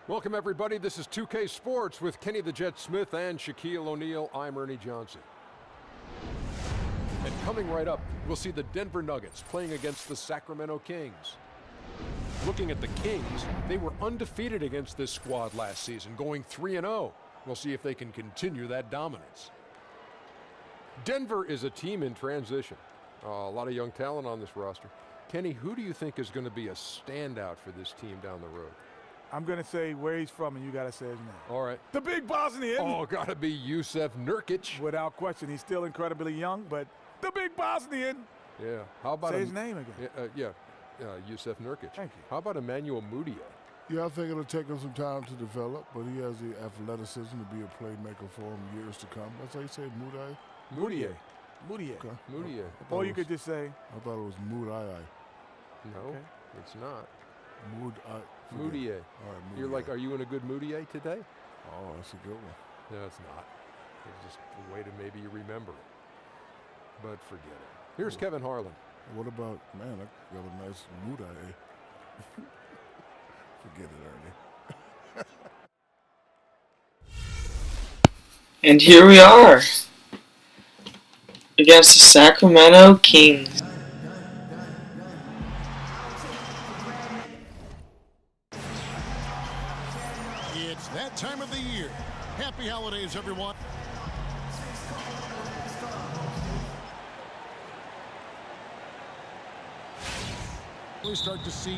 Welcome, everybody. This is 2K Sports with Kenny the Jet Smith and Shaquille O'Neal. I'm Ernie Johnson. And coming right up, we'll see the Denver Nuggets playing against the Sacramento Kings. Looking at the Kings, they were undefeated against this squad last season, going 3-0. We'll see if they can continue that dominance. Denver is a team in transition. A lot of young talent on this roster. Kenny, who do you think is going to be a standout for this team down the road? I'm going to say where he's from, and you got to say his name. All right. The big Bosnian. Oh, got to be Jusuf Nurkic. Without question. He's still incredibly young, but the big Bosnian. Yeah. How about say his name again? Jusuf Nurkic. Thank you. How about Emmanuel Mudiay? Yeah, I think it'll take him some time to develop, but he has the athleticism to be a playmaker for him years to come. That's how you say Mudiay? Mudiay. Mudiay. Okay. Mudiay. Or you could just say. I thought it was Mudiay. No, Okay. it's not. Mudiay. Mudiay. All right, Mudiay. You're like, are you in a good Mudiay today? Oh, that's a good one. No, it's not. It's just a way to maybe remember it. But forget it. Here's Kevin Harlan. What about, man, I got a nice Mudiay. Forget it, Ernie. And here we are against the Sacramento Kings. It's that time of the year. Happy holidays, everyone. We start to see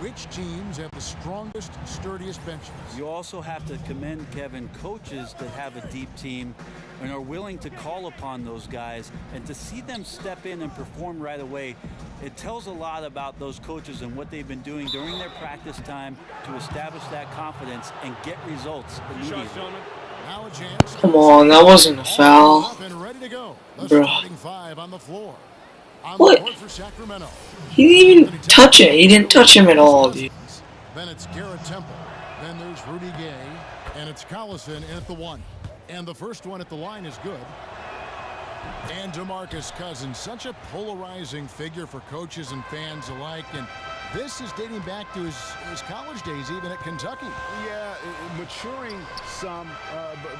which teams have the strongest, sturdiest benches. You also have to commend, Kevin, coaches that have a deep team and are willing to call upon those guys, and to see them step in and perform right away. It tells a lot about those coaches and what they've been doing during their practice time to establish that confidence and get results immediately. Now a chance. Come on, that wasn't a foul. Up and ready to go. The Bruh. starting five on the floor. On What? the court for Sacramento. He didn't even touch it. He didn't touch him at all, dude. Then it's Garrett Temple. Then there's Rudy Gay. And it's Collison at the one. And the first one at the line is good. And DeMarcus Cousins, such a polarizing figure for coaches and fans alike. And this is dating back to his college days, even at Kentucky. Yeah, maturing some,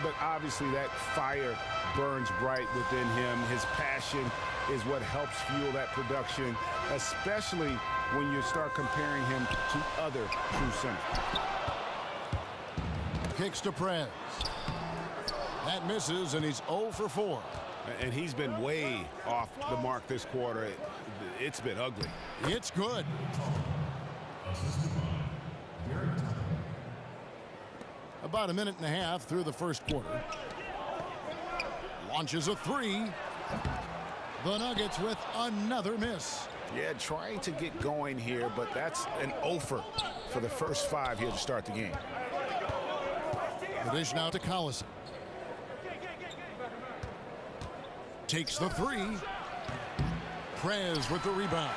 but obviously that fire burns bright within him. His passion is what helps fuel that production, especially when you start comparing him to other true centers. Kicks to Prez. That misses, and he's 0 for 4. And he's been way off the mark this quarter. It's been ugly. It's good. About a minute and a half through the first quarter. Launches a three. The Nuggets with another miss. Yeah, trying to get going here, but that's an offer for the first 5 here to start the game. The dish now to Collison. Takes the three. Prez with the rebound.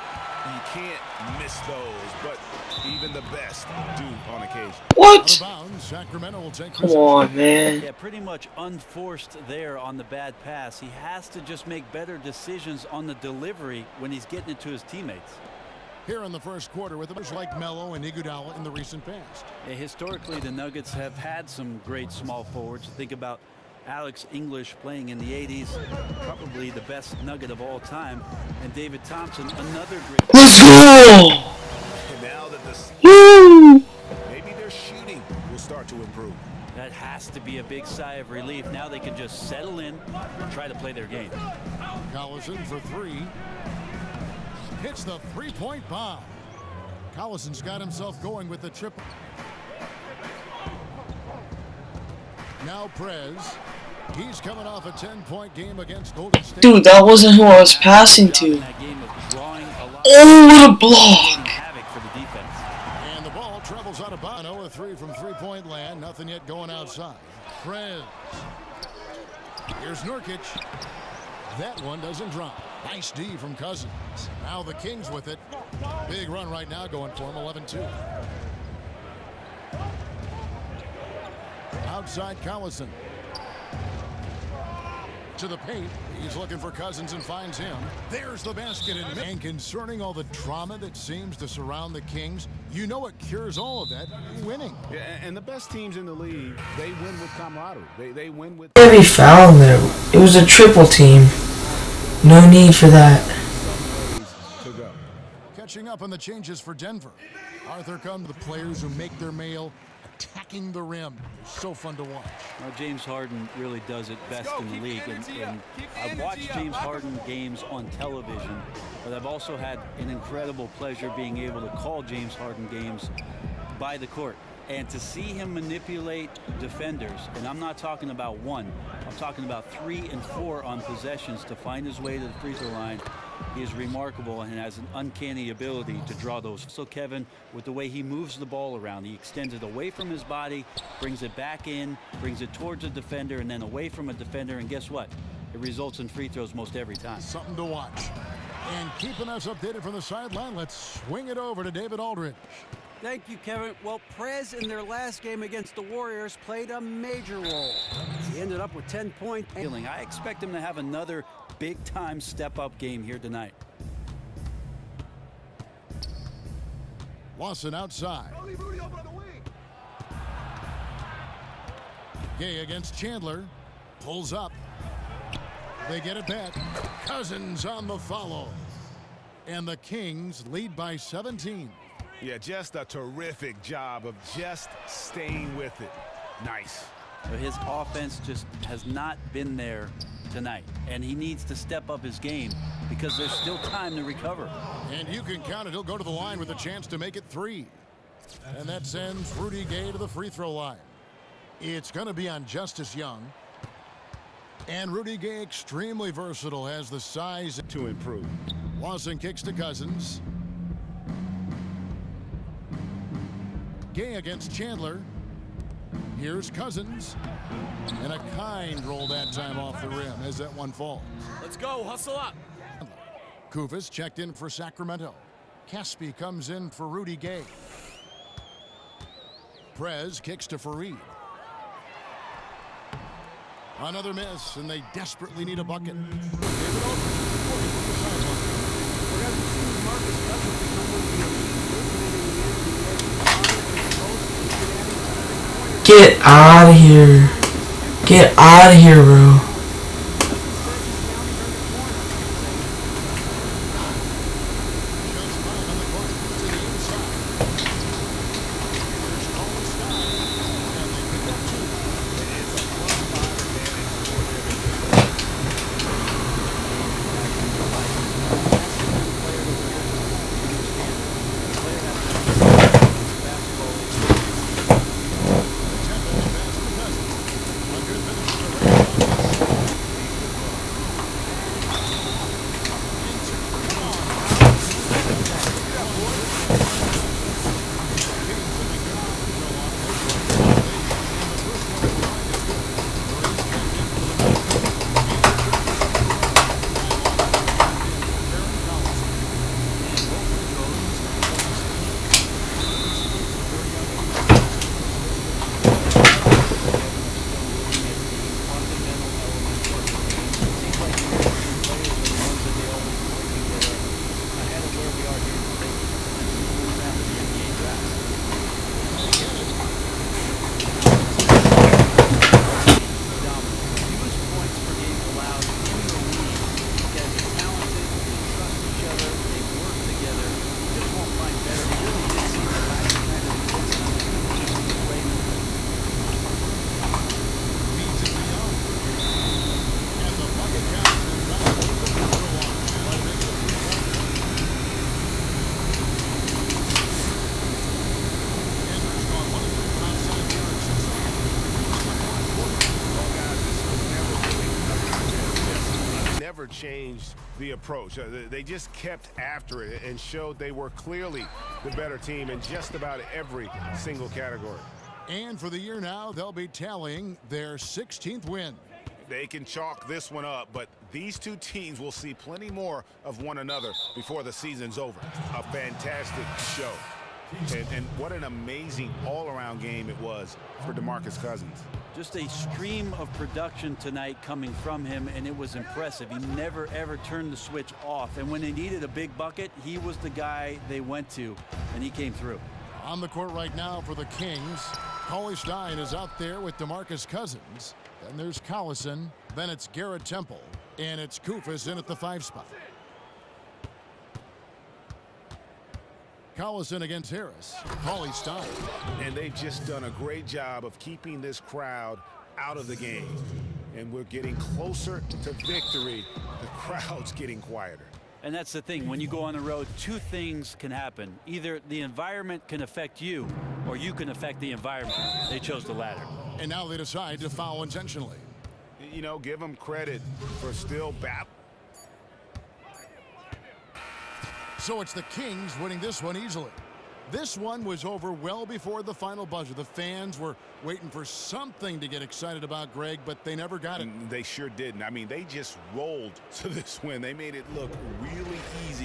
You can't miss those, but even the best do on occasion. What? Out of bounds, Sacramento will take Come possession. on, man. Yeah, pretty much unforced there on the bad pass. He has to just make better decisions on the delivery when he's getting it to his teammates. Here in the first quarter with others like Melo and Iguodala in the recent past. Yeah, historically, the Nuggets have had some great small forwards. Think about Alex English playing in the 80s, probably the best Nugget of all time, and David Thompson, another great. Let's go! And now that Woo! maybe their shooting will start to improve. That has to be a big sigh of relief. Now they can just settle in and try to play their game. Collison for three. Hits the three-point bomb. Collison's got himself going with the triple. Now Prez. He's coming off a 10-point game against Golden State. Dude, that wasn't who I was passing to. That game of drawing a lot Oh, what a block! havoc for the defense. And the ball travels out of bounds. 0-3 from three-point land. Nothing yet going outside. Prez. Here's Nurkic. That one doesn't drop. Nice D from Cousins. Now the Kings with it. Big run right now going for him. 11-2. Outside Collison. To the paint. He's looking for Cousins and finds him. There's the basket. And concerning all the drama that seems to surround the Kings, you know what cures all of that? Winning. Yeah, and the best teams in the league, they win with camaraderie. They win with... Heavy foul in there. It was a triple team. No need for that. to go. Catching up on the changes for Denver. Arthur comes the players who make their mail attacking the rim. So fun to watch. Well, James Harden really does it best in the league. And I've watched James Harden games on television, but I've also had an incredible pleasure being able to call James Harden games by the court. And to see him manipulate defenders, and I'm not talking about one, I'm talking about 3 and 4 on possessions to find his way to the free throw line, he is remarkable and has an uncanny ability to draw those. So Kevin, with the way he moves the ball around, he extends it away from his body, brings it back in, brings it towards a defender, and then away from a defender, and guess what? It results in free throws most every time. Something to watch. And keeping us updated from the sideline, let's swing it over to David Aldridge. Thank you, Kevin. Well, Prez in their last game against the Warriors played a major role. He ended up with 10 points. I expect him to have another big-time step-up game here tonight. Lawson outside. Gay against Chandler. Pulls up. They get it back. Cousins on the follow. And the Kings lead by 17. Yeah, just a terrific job of just staying with it. Nice. But his offense just has not been there tonight, and he needs to step up his game because there's still time to recover. And you can count it. He'll go to the line with a chance to make it 3. And that sends Rudy Gay to the free throw line. It's going to be on Justice Young. And Rudy Gay, extremely versatile, has the size To improve. Lawson kicks to Cousins. Gay against Chandler. Here's Cousins. And a kind roll that time off the rim as that one falls. Let's go. Hustle up. Kufis checked in for Sacramento. Caspi comes in for Rudy Gay. Prez kicks to Fareed. Another miss, and they desperately need a bucket. Get out of here. Get out of here, bro. Changed the approach. They just kept after it and showed they were clearly the better team in just about every single category. And for the year now, they'll be tallying their 16th win. They can chalk this one up, but these two teams will see plenty more of one another before the season's over. A fantastic show. And what an amazing all-around game it was for DeMarcus Cousins. Just a stream of production tonight coming from him, and it was impressive. He never, ever turned the switch off. And when they needed a big bucket, he was the guy they went to, and he came through. On the court right now for the Kings, Cauley Stein is out there with DeMarcus Cousins. Then there's Collison. Then it's Garrett Temple. And it's Koufos in at the 5 spot. Collison against Harris. Cauley Stein. And they've just done a great job of keeping this crowd out of the game. And we're getting closer to victory. The crowd's getting quieter. And that's the thing. When you go on the road, two things can happen. Either the environment can affect you, or you can affect the environment. They chose the latter. And now they decide to foul intentionally. You know, give them credit for still battling. So it's the Kings winning this one easily. This one was over well before the final buzzer. The fans were waiting for something to get excited about, Greg, but they never got it. They sure didn't. I mean, they just rolled to this win. They made it look really easy.